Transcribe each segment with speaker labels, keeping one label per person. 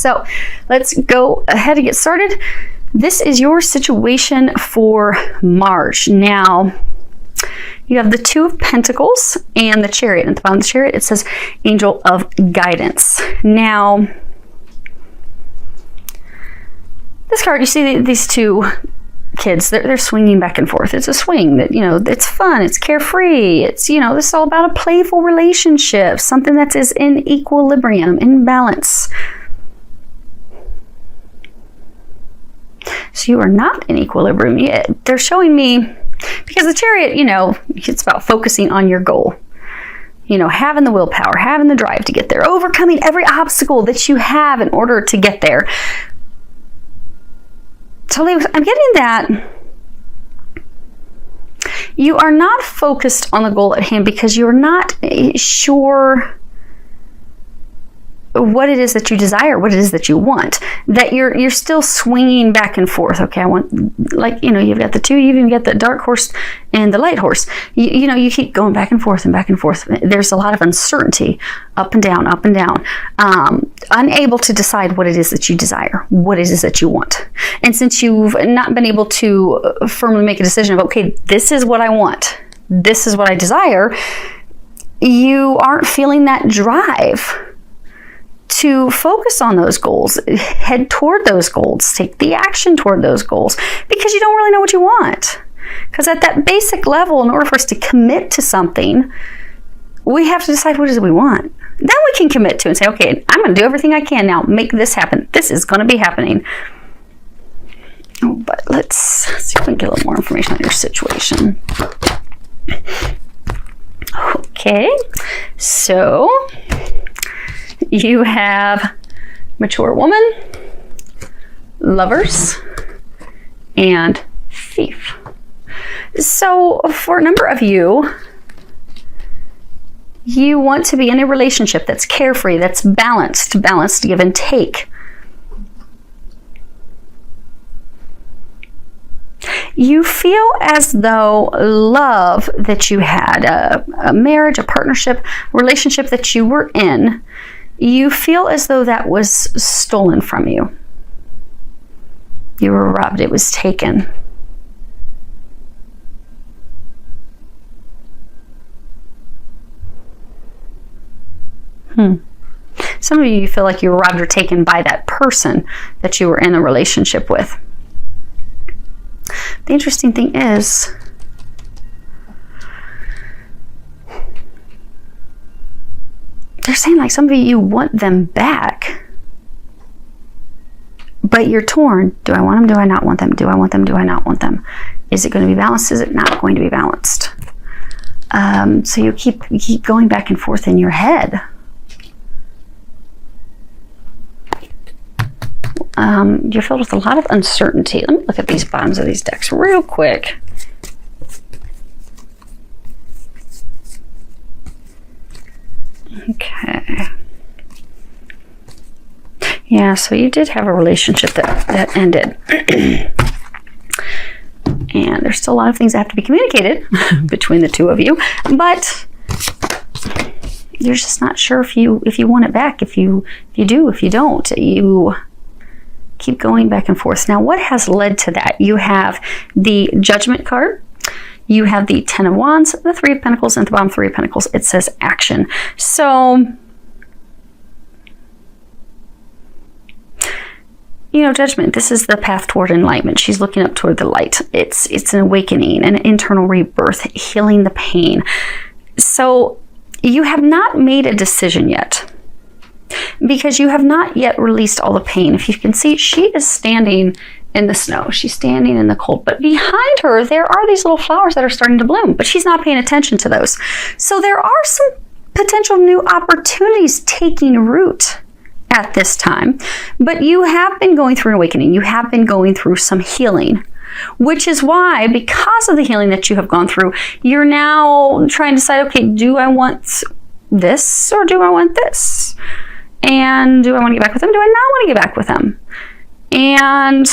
Speaker 1: So let's go ahead and get started. This is your situation for March. Now, you have the Two of Pentacles and the Chariot. At the bottom of the Chariot, it says Angel of Guidance. Now, this card, you see these two kids, they're swinging back and forth. It's a swing that, it's fun, it's carefree, it's, this is all about a playful relationship, something that is in equilibrium, in balance. So you are not in equilibrium yet. They're showing me, because the Chariot, it's about focusing on your goal. Having the willpower, having the drive to get there, overcoming every obstacle that you have in order to get there. So I'm getting that you are not focused on the goal at hand because you're not sure what it is that you desire, what it is that you want, that you're still swinging back and forth. Okay, I want, you've got the two, you even get the dark horse and the light horse. You keep going back and forth and back and forth. There's a lot of uncertainty, up and down, unable to decide what it is that you desire, what it is that you want. And since you've not been able to firmly make a decision of, okay, this is what I want, this is what I desire, you aren't feeling that drive to focus on those goals, head toward those goals, take the action toward those goals, because you don't really know what you want. Because at that basic level, in order for us to commit to something, we have to decide what it is we want. Then we can commit to and say, okay, I'm going to do everything I can now, make this happen. This is going to be happening. But let's see if we can get a little more information on your situation. Okay, so you have Mature Woman, Lovers, and Thief. So for a number of you, you want to be in a relationship that's carefree, that's balanced give and take. You feel as though love that you had, a marriage, a partnership, a relationship that you were in, you feel as though that was stolen from you. You were robbed. It was taken. Some of you feel like you were robbed or taken by that person that you were in a relationship with. The interesting thing is, they're saying like some of you want them back, but you're torn. Do I want them? Do I not want them? Do I want them? Do I not want them? Is it going to be balanced? Is it not going to be balanced? So you keep going back and forth in your head. You're filled with a lot of uncertainty. Let me look at these bottoms of these decks real quick. Okay. Yeah, so you did have a relationship that ended. And there's still a lot of things that have to be communicated between the two of you, but you're just not sure if you want it back, if you do, if you don't. You keep going back and forth. Now, what has led to that? You have the Judgment card. You have the Ten of Wands, the Three of Pentacles, and at the bottom Three of Pentacles, it says action. So, Judgment, this is the path toward enlightenment. She's looking up toward the light. It's an awakening, an internal rebirth, healing the pain. So, you have not made a decision yet, because you have not yet released all the pain. If you can see, she is standing in the snow. She's standing in the cold. But behind her, there are these little flowers that are starting to bloom, but she's not paying attention to those. So there are some potential new opportunities taking root at this time. But you have been going through an awakening. You have been going through some healing, which is why, because of the healing that you have gone through, you're now trying to decide, okay, do I want this or do I want this? And do I want to get back with them? Do I not want to get back with them? And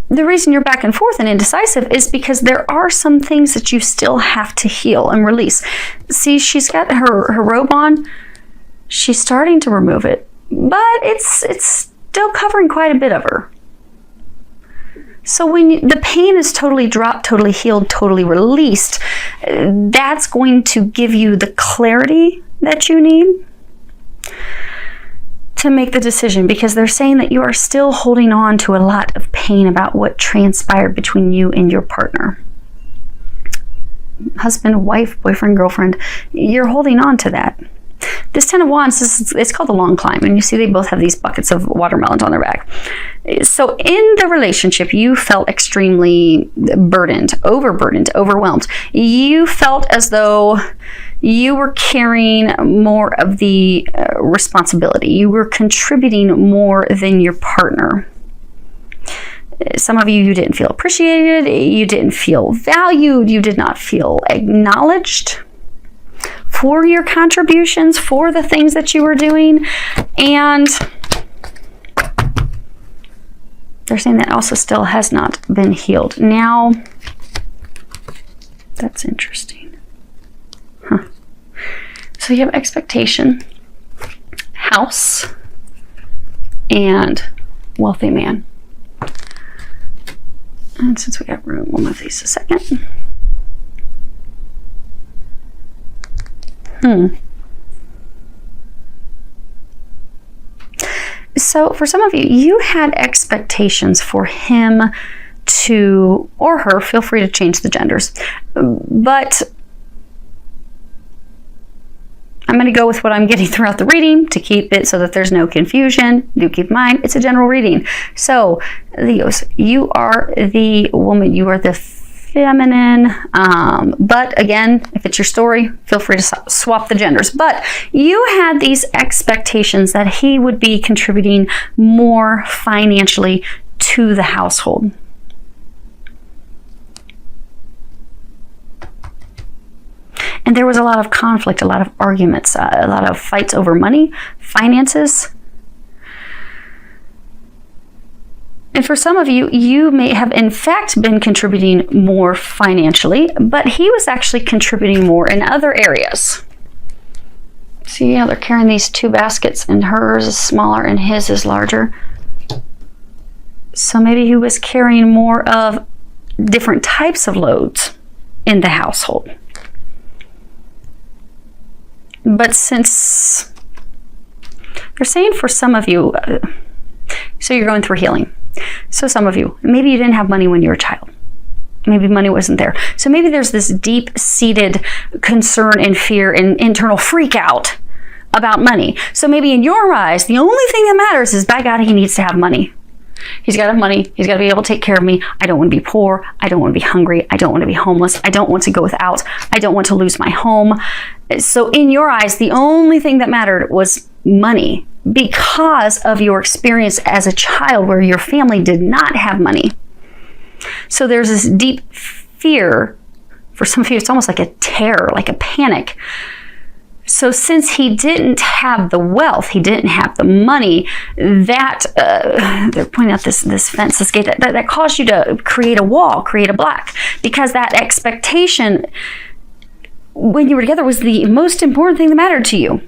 Speaker 1: the reason you're back and forth and indecisive is because there are some things that you still have to heal and release. See, she's got her robe on. She's starting to remove it, but it's still covering quite a bit of her. So when the pain is totally dropped, totally healed, totally released, that's going to give you the clarity that you need to make the decision, because they're saying that you are still holding on to a lot of pain about what transpired between you and your partner. Husband, wife, boyfriend, girlfriend, you're holding on to that. This 10 of Wands, it's called the long climb, and you see they both have these buckets of watermelons on their back. So in the relationship, you felt extremely burdened, overburdened, overwhelmed. You felt as though you were carrying more of the responsibility. You were contributing more than your partner. Some of you didn't feel appreciated. You didn't feel valued. You did not feel acknowledged for your contributions, for the things that you were doing. And they're saying that also still has not been healed. Now, that's interesting. So you have expectation, house, and wealthy man. And since we got room, we'll move these a second. So for some of you, you had expectations for him to, or her, feel free to change the genders, but I'm going to go with what I'm getting throughout the reading to keep it so that there's no confusion. Do keep in mind, it's a general reading. So, Leos, you are the woman. You are the feminine. But again, if it's your story, feel free to swap the genders. But you had these expectations that he would be contributing more financially to the household. And there was a lot of conflict, a lot of arguments, a lot of fights over money, finances. And for some of you, you may have in fact been contributing more financially, but he was actually contributing more in other areas. See how they're carrying these two baskets, and hers is smaller and his is larger. So maybe he was carrying more of different types of loads in the household. But since they're saying for some of you, so you're going through healing. So some of you, maybe you didn't have money when you were a child. Maybe money wasn't there. So maybe there's this deep-seated concern and fear and internal freak out about money. So maybe in your eyes, the only thing that matters is, by God, he needs to have money. He's got to have money. He's got to be able to take care of me. I don't want to be poor. I don't want to be hungry. I don't want to be homeless. I don't want to go without. I don't want to lose my home. So in your eyes, the only thing that mattered was money, because of your experience as a child where your family did not have money. So there's this deep fear. For some of you, it's almost like a terror, like a panic. So since he didn't have the wealth, he didn't have the money, that they're pointing out this fence, this gate, that caused you to create a wall, create a block, because that expectation when you were together was the most important thing that mattered to you.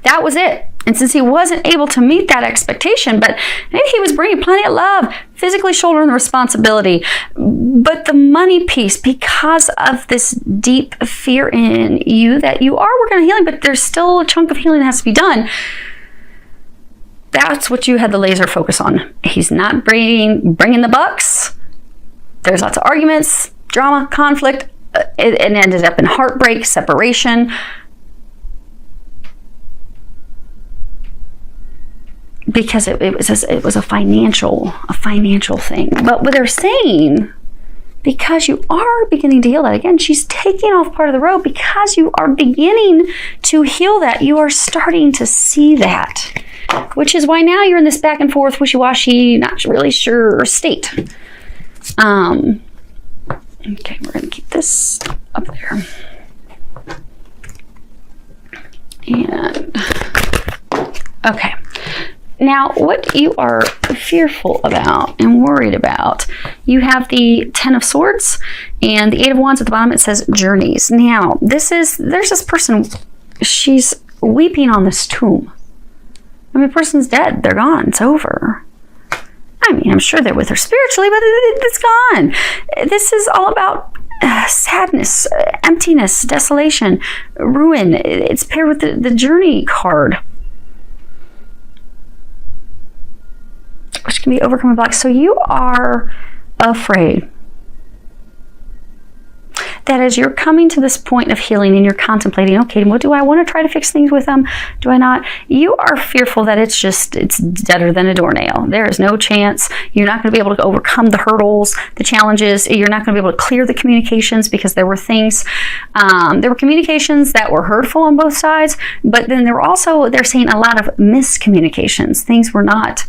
Speaker 1: That was it. And since he wasn't able to meet that expectation, but maybe he was bringing plenty of love, physically shouldering the responsibility, but the money piece, because of this deep fear in you that you are working on healing, but there's still a chunk of healing that has to be done. That's what you had the laser focus on. He's not bringing the bucks. There's lots of arguments, drama, conflict. It ended up in heartbreak, separation. Because it was a financial thing. But what they're saying, because you are beginning to heal that, again, she's taking off part of the road, because you are beginning to heal that, you are starting to see that. Which is why now you're in this back and forth, wishy-washy, not really sure state. Okay, we're going to keep this up there. And, okay. Now, what you are fearful about and worried about, you have the 10 of Swords and the 8 of Wands at the bottom. It says journeys. Now, there's this person, she's weeping on this tomb. I mean, a person's dead. They're gone. It's over. I mean, I'm sure they're with her spiritually, but it's gone. This is all about sadness, emptiness, desolation, ruin. It's paired with the journey card, which can be overcoming blocks. So you are afraid that as you're coming to this point of healing and you're contemplating, okay, what do I want to try to fix things with them? Do I not? You are fearful that it's deader than a doornail. There is no chance. You're not going to be able to overcome the hurdles, the challenges. You're not going to be able to clear the communications because there were things, there were communications that were hurtful on both sides, but then they're saying a lot of miscommunications. Things were not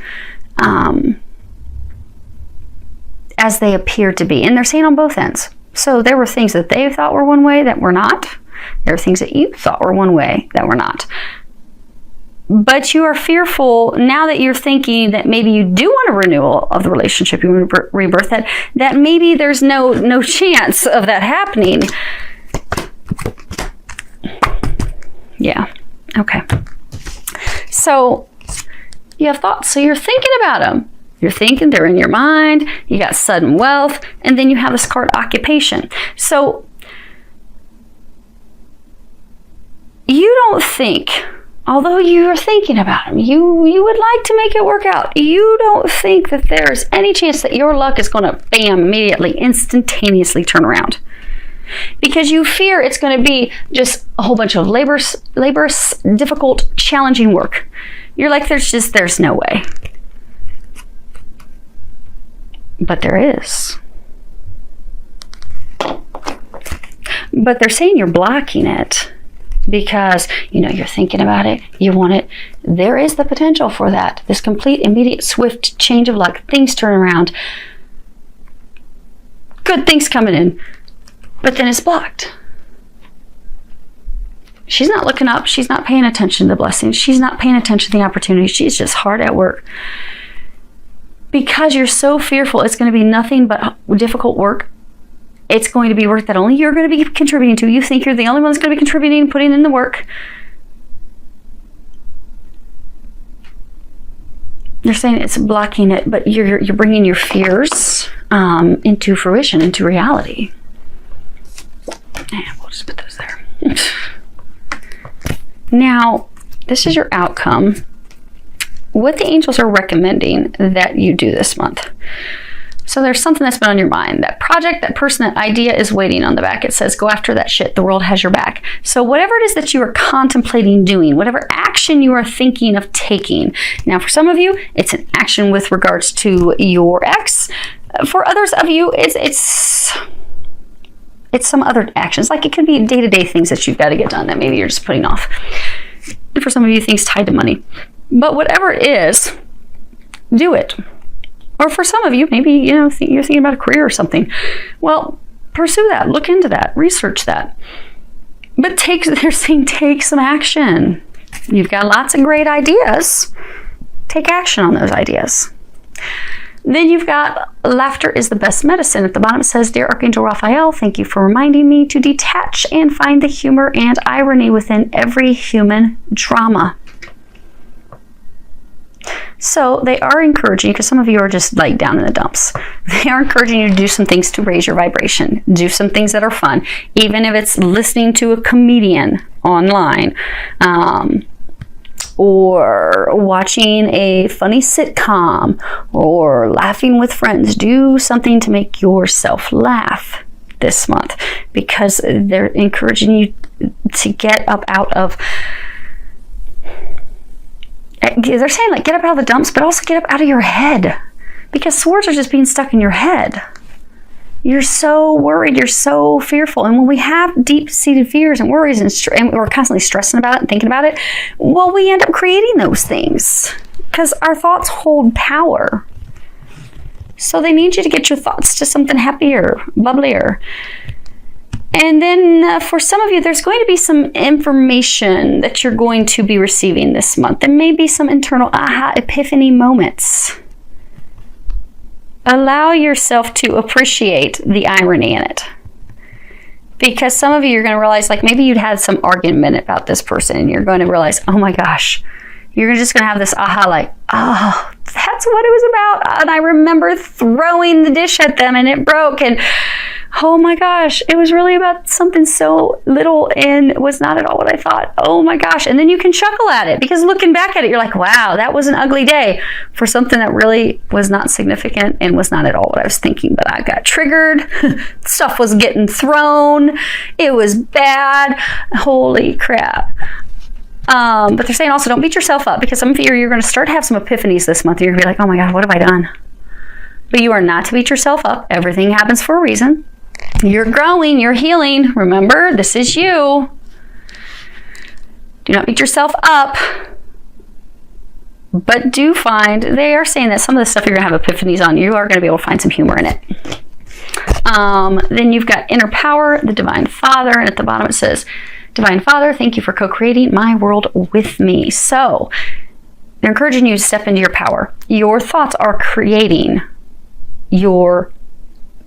Speaker 1: as they appeared to be. And they're saying on both ends. So there were things that they thought were one way that were not. There were things that you thought were one way that were not. But you are fearful now that you're thinking that maybe you do want a renewal of the relationship, you want a rebirth, that maybe there's no chance of that happening. Yeah. Okay. So you have thoughts. So you're thinking about them. You're thinking, they're in your mind, you got sudden wealth, and then you have this card, occupation. So you don't think, although you're thinking about them, you would like to make it work out. You don't think that there's any chance that your luck is going to, bam, immediately, instantaneously turn around. Because you fear it's going to be just a whole bunch of laborious, difficult, challenging work. You're like, there's no way. But there is. But they're saying you're blocking it because, you're thinking about it, you want it. There is the potential for that. This complete, immediate, swift change of luck. Things turn around. Good things coming in. But then it's blocked. She's not looking up. She's not paying attention to the blessings. She's not paying attention to the opportunities. She's just hard at work. Because you're so fearful it's going to be nothing but difficult work. It's going to be work that only you're going to be contributing to. You think you're the only one that's going to be contributing, putting in the work. You're saying it's blocking it, but you're bringing your fears into fruition, into reality. And we'll just put those there. Now, this is your outcome. What the angels are recommending that you do this month. So there's something that's been on your mind. That project, that person, that idea is waiting on the back. It says, go after that shit. The world has your back. So whatever it is that you are contemplating doing, whatever action you are thinking of taking. Now, for some of you, it's an action with regards to your ex. For others of you, it's some other actions. Like it could be day-to-day things that you've got to get done that maybe you're just putting off. And for some of you, things tied to money. But whatever it is, do it. Or for some of you, maybe, you're thinking about a career or something. Well, pursue that. Look into that. Research that. But they're saying take some action. You've got lots of great ideas. Take action on those ideas. Then you've got laughter is the best medicine. At the bottom it says, Dear Archangel Raphael, thank you for reminding me to detach and find the humor and irony within every human drama. So they are encouraging you, because some of you are just like down in the dumps. They are encouraging you to do some things to raise your vibration. Do some things that are fun. Even if it's listening to a comedian online, or watching a funny sitcom, or laughing with friends. Do something to make yourself laugh this month, because they're encouraging you to get up out of... They're saying, get up out of the dumps, but also get up out of your head. Because swords are just being stuck in your head. You're so worried, you're so fearful. And when we have deep-seated fears and worries and we're constantly stressing about it and thinking about it, well, we end up creating those things. Because our thoughts hold power. So they need you to get your thoughts to something happier, bubblier. And then for some of you, there's going to be some information that you're going to be receiving this month. There may be some internal aha epiphany moments. Allow yourself to appreciate the irony in it. Because some of you, you're going to realize, like, maybe you'd had some argument about this person, and you're going to realize, oh my gosh, you're just going to have this aha, like, oh, that's what it was about. And I remember throwing the dish at them and it broke. And oh my gosh, it was really about something so little and was not at all what I thought. Oh my gosh. And then you can chuckle at it, because looking back at it, you're like, wow, that was an ugly day for something that really was not significant and was not at all what I was thinking. But I got triggered. Stuff was getting thrown. It was bad. Holy crap. But they're saying also, don't beat yourself up, because some of you, you're going to start to have some epiphanies this month. You're going to be like, oh my God, what have I done? But you are not to beat yourself up. Everything happens for a reason. You're growing, you're healing. Remember, this is you. Do not beat yourself up. But do find, they are saying that some of the stuff you're going to have epiphanies on, you are going to be able to find some humor in it. Then you've got inner power, the Divine Father, and at the bottom it says, Divine Father, thank you for co-creating my world with me. So they're encouraging you to step into your power. Your thoughts are creating your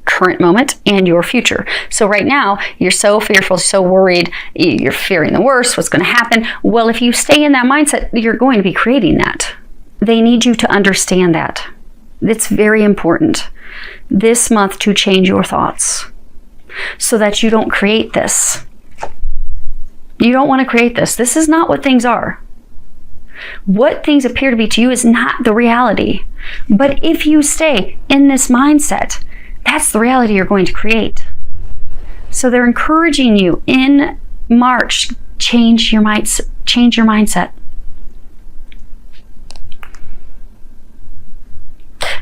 Speaker 1: current moment and your future. So right now, you're so fearful, so worried, you're fearing the worst, what's going to happen. Well, if you stay in that mindset, you're going to be creating that. They need you to understand that. It's very important this month to change your thoughts so that you don't create this. You don't want to create this. This is not what things are. What things appear to be to you is not the reality. But if you stay in this mindset, that's the reality you're going to create. So they're encouraging you in March, change your mindset.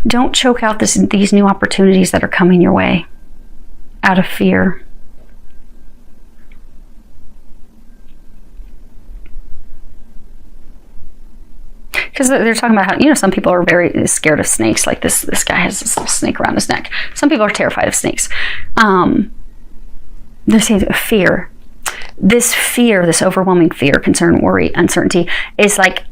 Speaker 1: Don't choke out these new opportunities that are coming your way out of fear. Because they're talking about how, some people are very scared of snakes. Like this guy has this little snake around his neck. Some people are terrified of snakes. They're saying fear. This fear, this overwhelming fear, concern, worry, uncertainty is like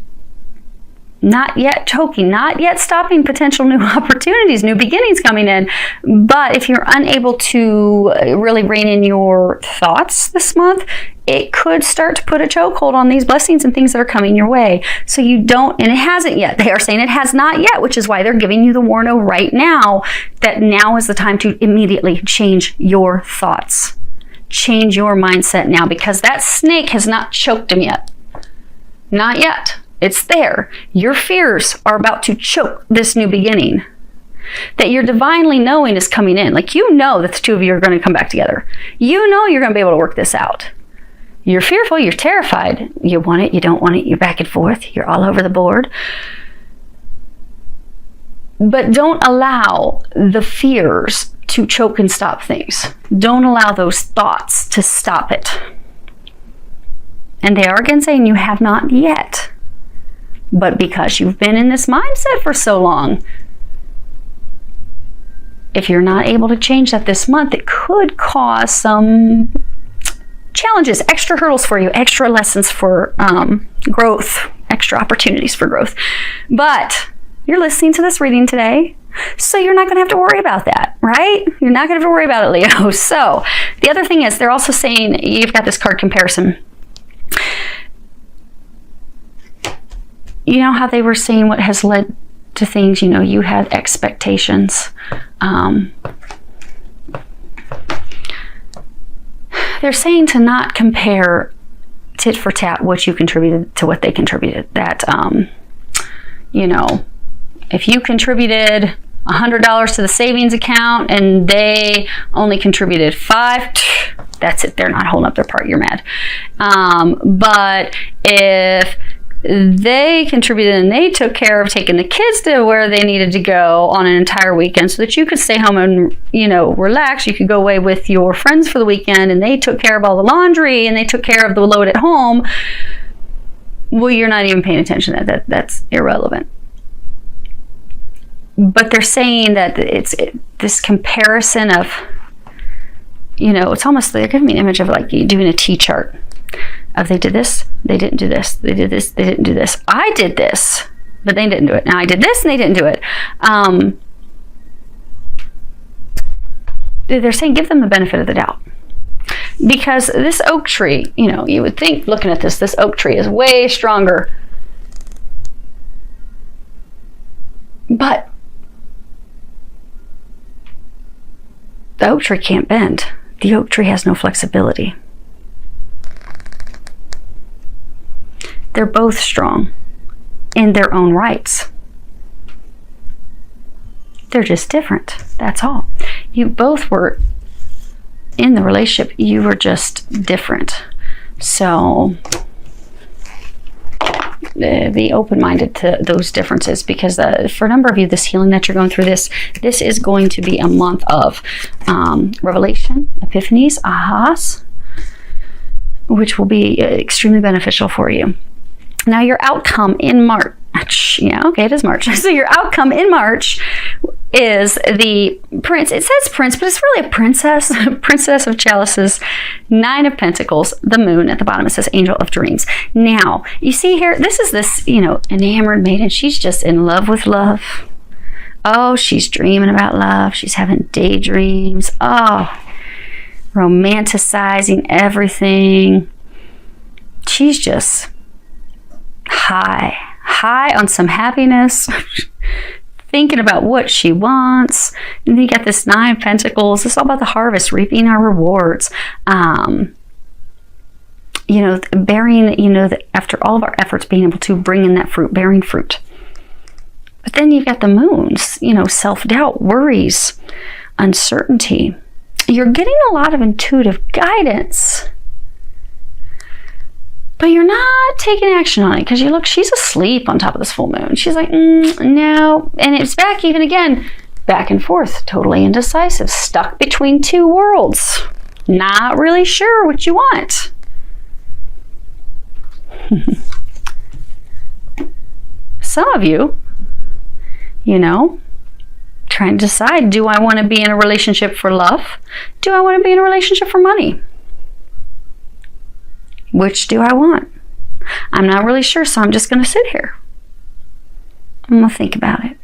Speaker 1: not yet choking, not yet stopping potential new opportunities, new beginnings coming in. But if you're unable to really rein in your thoughts this month, it could start to put a chokehold on these blessings and things that are coming your way. So you don't, and it hasn't yet. They are saying it has not yet, which is why they're giving you the warning right now that now is the time to immediately change your thoughts. Change your mindset now, because that snake has not choked him yet. Not yet. It's there. Your fears are about to choke this new beginning. That your divinely knowing is coming in. Like, you know that the two of you are going to come back together. You know you're going to be able to work this out. You're fearful, you're terrified. You want it, you don't want it, you're back and forth. You're all over the board. But don't allow the fears to choke and stop things. Don't allow those thoughts to stop it. And they are again saying you have not yet. But because you've been in this mindset for so long, if you're not able to change that this month, it could cause some challenges, extra hurdles for you, extra lessons for growth, extra opportunities for growth. But you're listening to this reading today, so you're not going to have to worry about that, right? You're not going to have to worry about it, Leo. So the other thing is, they're also saying, you've got this card comparison. You know how they were saying what has led to things, you had expectations. They're saying to not compare tit for tat what you contributed to what they contributed. That, if you contributed $100 to the savings account and they only contributed $5, that's it. They're not holding up their part. You're mad. But if they contributed and they took care of taking the kids to where they needed to go on an entire weekend so that you could stay home and, relax. You could go away with your friends for the weekend, and they took care of all the laundry and they took care of the load at home. Well, you're not even paying attention to that. That's irrelevant. But they're saying that this comparison of, it's almost, they're giving me an image of like you doing a T-chart. Of they did this, they didn't do this, they did this, they didn't do this. I did this, but they didn't do it. Now I did this and they didn't do it. They're saying give them the benefit of the doubt. Because this oak tree, you would think looking at this oak tree is way stronger. But the oak tree can't bend. The oak tree has no flexibility. They're both strong in their own rights. They're just different. That's all. You both were in the relationship. You were just different. So be open-minded to those differences, because for a number of you, this healing that you're going through, this is going to be a month of revelation, epiphanies, ahas, which will be extremely beneficial for you. Now, your outcome in March, it is March. So your outcome in March is the prince. It says prince, but it's really a princess. Princess of chalices, 9 of pentacles, the moon. At the bottom it says angel of dreams. Now, you see here, this is this, enamored maiden. She's just in love with love. Oh, she's dreaming about love. She's having daydreams. Oh, romanticizing everything. She's just high on some happiness. Thinking about what she wants. And then you got this 9 of pentacles. It's all about the harvest, reaping our rewards. Bearing, after all of our efforts, being able to bring in that fruit, bearing fruit. But then you've got the moons, self-doubt, worries, uncertainty. You're getting a lot of intuitive guidance, but you're not taking action on it, because she's asleep on top of this full moon. She's like, no. And it's back even again, back and forth, totally indecisive, stuck between 2 worlds, not really sure what you want. Some of you, trying to decide, do I want to be in a relationship for love? Do I want to be in a relationship for money? Which do I want? I'm not really sure, so I'm just going to sit here. I'm going to think about it.